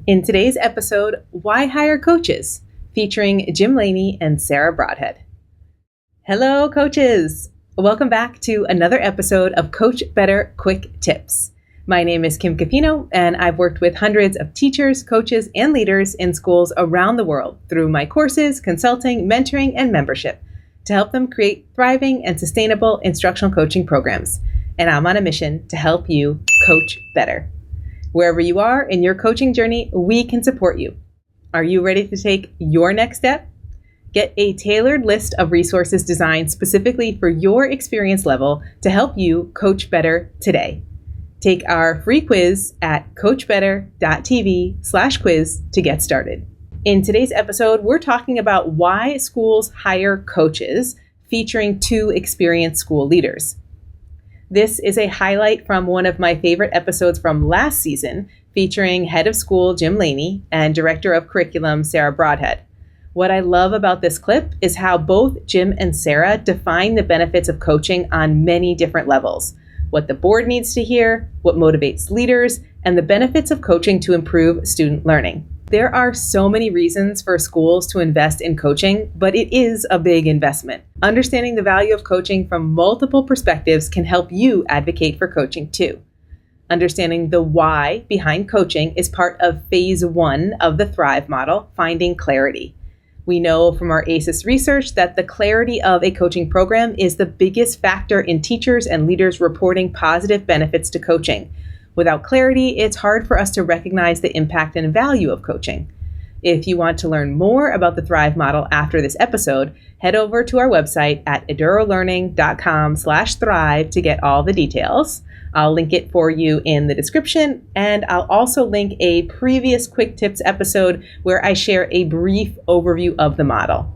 In today's episode, Why Hire Coaches, featuring Jim Laney and Sara Brodhead. Hello, coaches! Welcome back to another episode of Coach Better Quick Tips. My name is Kim Capino, and I've worked with hundreds of teachers, coaches, and leaders in schools around the world through my courses, consulting, mentoring, and membership to help them create thriving and sustainable instructional coaching programs. And I'm on a mission to help you coach better. Wherever you are in your coaching journey, we can support you. Are you ready to take your next step? Get a tailored list of resources designed specifically for your experience level to help you coach better today. Take our free quiz at coachbetter.tv/quiz to get started. In today's episode, we're talking about why schools hire coaches, featuring 2 experienced school leaders. This is a highlight from one of my favorite episodes from last season, featuring head of school Jim Laney and director of curriculum Sara Brodhead. What I love about this clip is how both Jim and Sara define the benefits of coaching on many different levels, what the board needs to hear, what motivates leaders, and the benefits of coaching to improve student learning. There are so many reasons for schools to invest in coaching, but it is a big investment. Understanding the value of coaching from multiple perspectives can help you advocate for coaching too. Understanding the why behind coaching is part of phase 1 of the Thrive model, finding clarity. We know from our ACES research that the clarity of a coaching program is the biggest factor in teachers and leaders reporting positive benefits to coaching. Without clarity, it's hard for us to recognize the impact and value of coaching. If you want to learn more about the Thrive model after this episode, head over to our website at edurolearning.com/thrive to get all the details. I'll link it for you in the description, and I'll also link a previous Quick Tips episode where I share a brief overview of the model.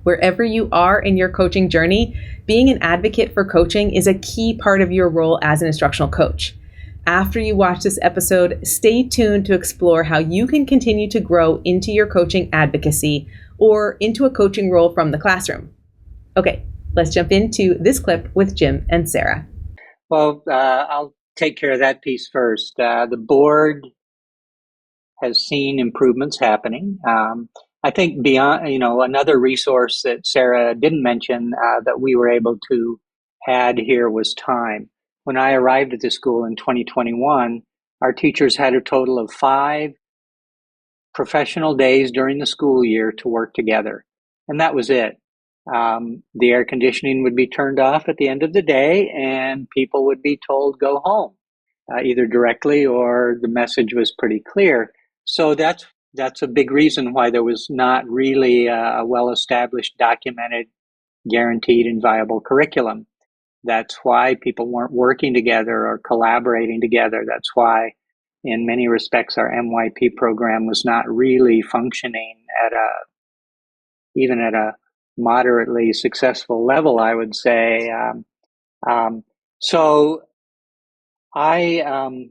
Wherever you are in your coaching journey, being an advocate for coaching is a key part of your role as an instructional coach. After you watch this episode, stay tuned to explore how you can continue to grow into your coaching advocacy or into a coaching role from the classroom. Okay, let's jump into this clip with Jim and Sara. Well, I'll take care of that piece first. The board has seen improvements happening. I think beyond, another resource that Sara didn't mention that we were able to add here was time. When I arrived at the school in 2021, our teachers had a total of 5 professional days during the school year to work together. And that was it. The air conditioning would be turned off at the end of the day and people would be told go home, either directly or the message was pretty clear. So that's a big reason why there was not really a well-established, documented, guaranteed, and viable curriculum. That's why people weren't working together or collaborating together. That's why, in many respects, our MYP program was not really functioning even at a moderately successful level, I would say. So I've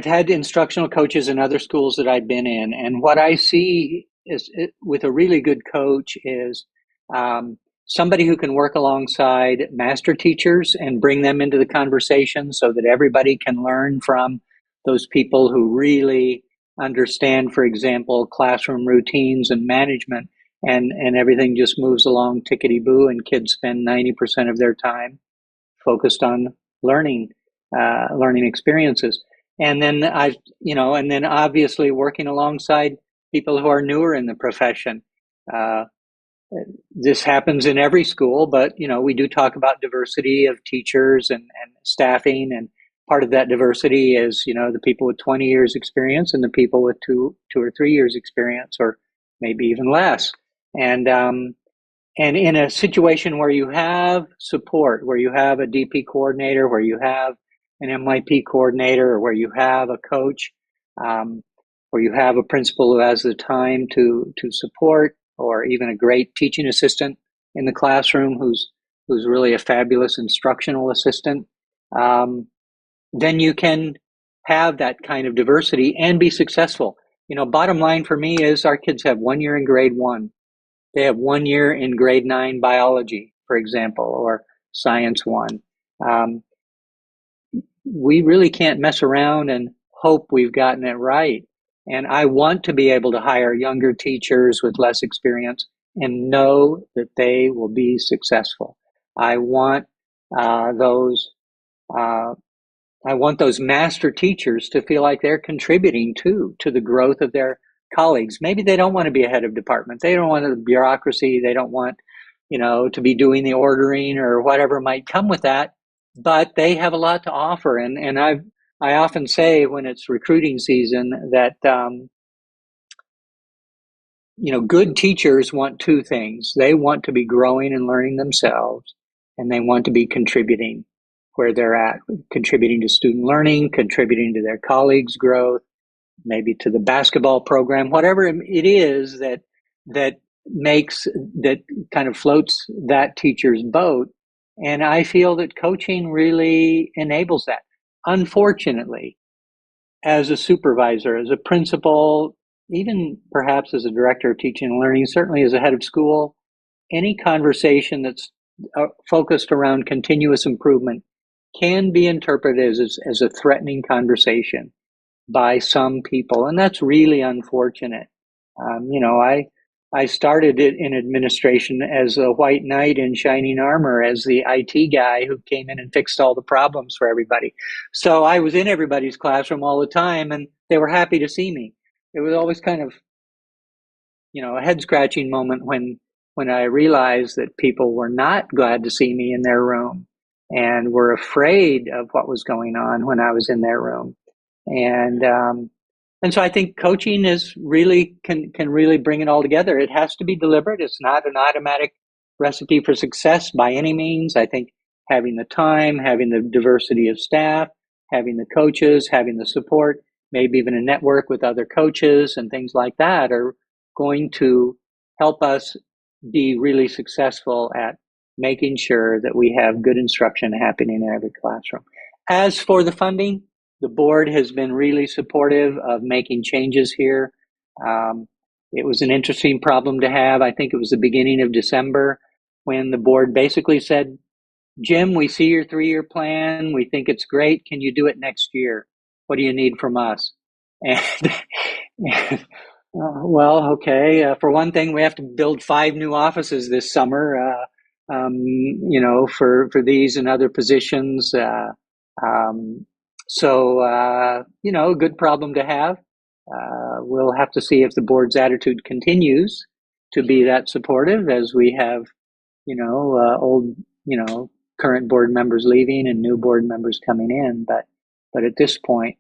had instructional coaches in other schools that I've been in, and what I see is with a really good coach is somebody who can work alongside master teachers and bring them into the conversation so that everybody can learn from those people who really understand, for example, classroom routines and management, and everything just moves along tickety-boo, and kids spend 90% of their time focused on learning experiences. And then obviously working alongside people who are newer in the profession. This happens in every school, but we do talk about diversity of teachers and staffing, and part of that diversity is the people with 20 years experience and the people with two or 3 years experience, or maybe even less. And in a situation where you have support, where you have a DP coordinator, where you have an MYP coordinator, or where you have a coach, where you have a principal who has the time to support, or even a great teaching assistant in the classroom who's really a fabulous instructional assistant, then you can have that kind of diversity and be successful. Bottom line for me is our kids have 1 year in grade 1. They have 1 year in grade 9 biology, for example, or science 1. We really can't mess around and hope we've gotten it right. And I want to be able to hire younger teachers with less experience and know that they will be successful. I want those master teachers to feel like they're contributing to the growth of their colleagues. Maybe they don't want to be a head of department. They don't want the bureaucracy. They don't want, to be doing the ordering or whatever might come with that. But they have a lot to offer. And I often say when it's recruiting season that, good teachers want two things. They want to be growing and learning themselves, and they want to be contributing where they're at, contributing to student learning, contributing to their colleagues' growth, maybe to the basketball program, whatever it is that kind of floats that teacher's boat. And I feel that coaching really enables that. Unfortunately, as a supervisor, as a principal, even perhaps as a director of teaching and learning, certainly as a head of school, any conversation that's focused around continuous improvement can be interpreted as a threatening conversation by some people, and that's really unfortunate. I started it in administration as a white knight in shining armor, as the IT guy who came in and fixed all the problems for everybody. So I was in everybody's classroom all the time, and they were happy to see me. It was always kind of, a head-scratching moment when I realized that people were not glad to see me in their room and were afraid of what was going on when I was in their room. And so I think coaching is really can really bring it all together. It has to be deliberate. It's not an automatic recipe for success by any means. I think having the time, having the diversity of staff, having the coaches, having the support, maybe even a network with other coaches and things like that are going to help us be really successful at making sure that we have good instruction happening in every classroom. As for the funding, the board has been really supportive of making changes here. It was an interesting problem to have. I think it was the beginning of December when the board basically said, Jim, we see your 3-year plan. We think it's great. Can you do it next year? What do you need from us? And well, okay. For one thing, we have to build 5 new offices this summer, for these and other positions. So, good problem to have. We'll have to see if the board's attitude continues to be that supportive as we have, old, current board members leaving and new board members coming in. But at this point,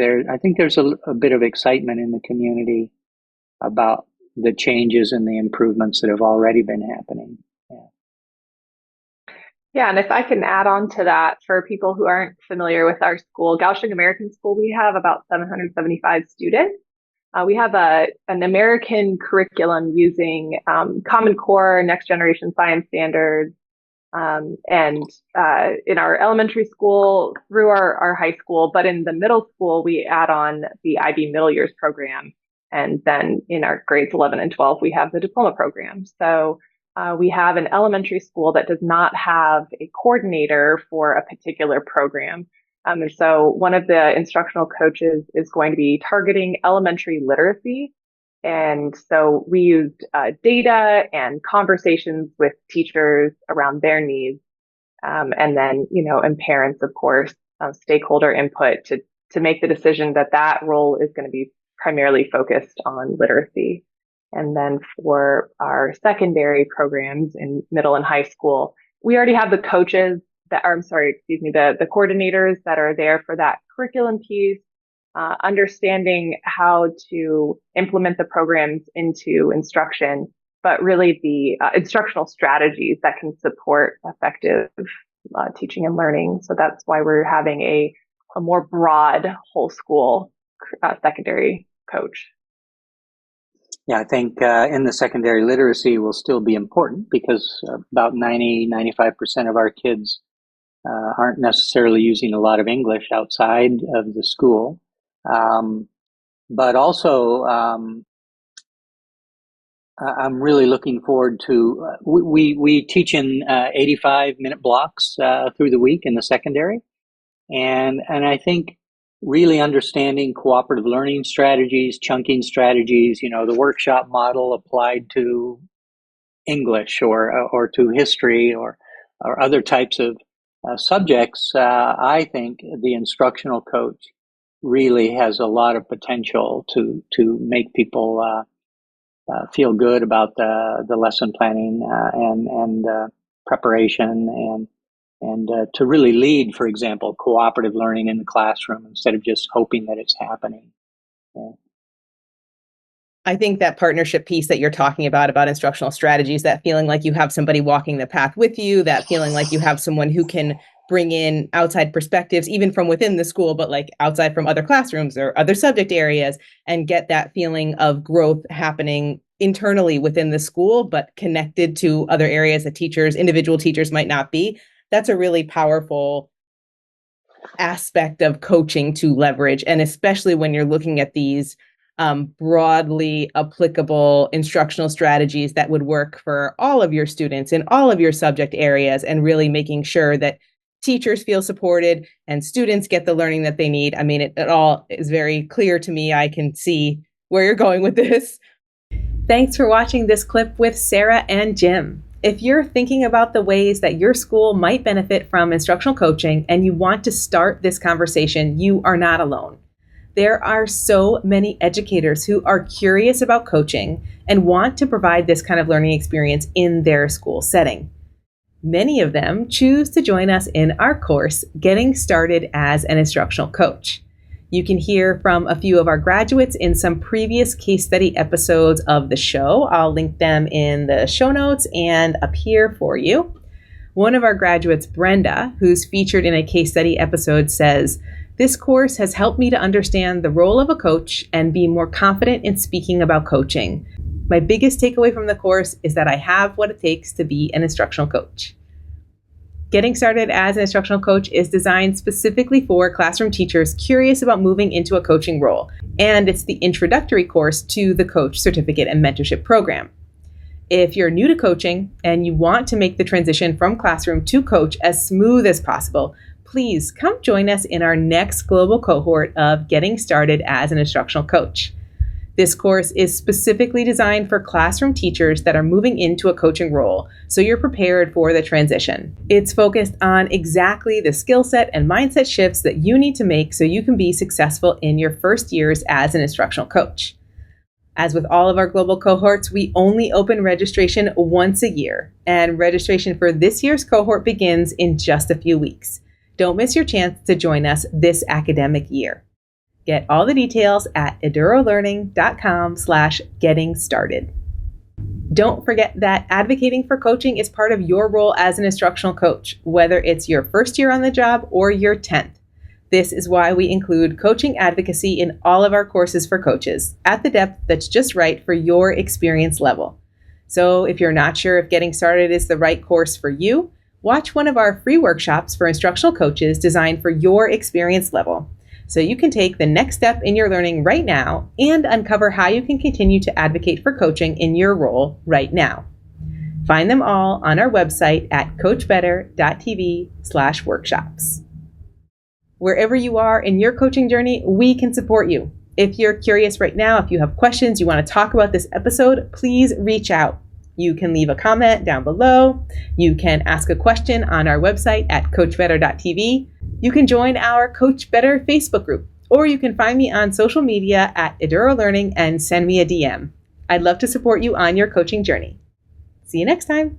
I think there's a bit of excitement in the community about the changes and the improvements that have already been happening. Yeah, and if I can add on to that, for people who aren't familiar with our school, Gauching American School, we have about 775 students. We have an American curriculum using Common Core, Next Generation Science Standards, and in our elementary school through our high school. But in the middle school, we add on the IB Middle Years program. And then in our grades 11 and 12, we have the diploma program. So we have an elementary school that does not have a coordinator for a particular program. And so one of the instructional coaches is going to be targeting elementary literacy. And so we used data and conversations with teachers around their needs. And then, and parents, of course, stakeholder input to make the decision that role is going to be primarily focused on literacy. And then for our secondary programs in middle and high school, we already have the coaches the coordinators that are there for that curriculum piece, understanding how to implement the programs into instruction, but really the instructional strategies that can support effective teaching and learning. So that's why we're having a more broad whole school secondary coach. Yeah, I think in the secondary literacy will still be important because about 95% of our kids aren't necessarily using a lot of English outside of the school. But also, I'm really looking forward to, we teach in 85-minute blocks through the week in the secondary. And I think really understanding cooperative learning strategies, chunking strategies, the workshop model applied to English or to history or other types of subjects. I think the instructional coach really has a lot of potential to make people feel good about the lesson planning and preparation and to really lead, for example, cooperative learning in the classroom instead of just hoping that it's happening. Yeah. I think that partnership piece that you're talking about instructional strategies, that feeling like you have somebody walking the path with you, that feeling like you have someone who can bring in outside perspectives, even from within the school, but like outside from other classrooms or other subject areas, and get that feeling of growth happening internally within the school, but connected to other areas that individual teachers might not be. That's a really powerful aspect of coaching to leverage. And especially when you're looking at these broadly applicable instructional strategies that would work for all of your students in all of your subject areas, and really making sure that teachers feel supported and students get the learning that they need. I mean, it all is very clear to me. I can see where you're going with this. Thanks for watching this clip with Sara and Jim. If you're thinking about the ways that your school might benefit from instructional coaching and you want to start this conversation, you are not alone. There are so many educators who are curious about coaching and want to provide this kind of learning experience in their school setting. Many of them choose to join us in our course, Getting Started as an Instructional Coach. You can hear from a few of our graduates in some previous case study episodes of the show. I'll link them in the show notes and up here for you. One of our graduates, Brenda, who's featured in a case study episode, says, "This course has helped me to understand the role of a coach and be more confident in speaking about coaching. My biggest takeaway from the course is that I have what it takes to be an instructional coach." Getting Started as an Instructional Coach is designed specifically for classroom teachers curious about moving into a coaching role, and it's the introductory course to the Coach Certificate and Mentorship Program. If you're new to coaching and you want to make the transition from classroom to coach as smooth as possible, please come join us in our next global cohort of Getting Started as an Instructional Coach. This course is specifically designed for classroom teachers that are moving into a coaching role, so you're prepared for the transition. It's focused on exactly the skill set and mindset shifts that you need to make so you can be successful in your first years as an instructional coach. As with all of our global cohorts, we only open registration once a year, and registration for this year's cohort begins in just a few weeks. Don't miss your chance to join us this academic year. Get all the details at edurolearning.com/getting started. Don't forget that advocating for coaching is part of your role as an instructional coach, whether it's your first year on the job or your 10th. This is why we include coaching advocacy in all of our courses for coaches at the depth that's just right for your experience level. So if you're not sure if Getting Started is the right course for you, watch one of our free workshops for instructional coaches designed for your experience level, so you can take the next step in your learning right now and uncover how you can continue to advocate for coaching in your role right now. Find them all on our website at coachbetter.tv/workshops. Wherever you are in your coaching journey, we can support you. If you're curious right now, if you have questions, you want to talk about this episode, please reach out. You can leave a comment down below. You can ask a question on our website at coachbetter.tv. You can join our Coach Better Facebook group, or you can find me on social media at Eduro Learning and send me a DM. I'd love to support you on your coaching journey. See you next time.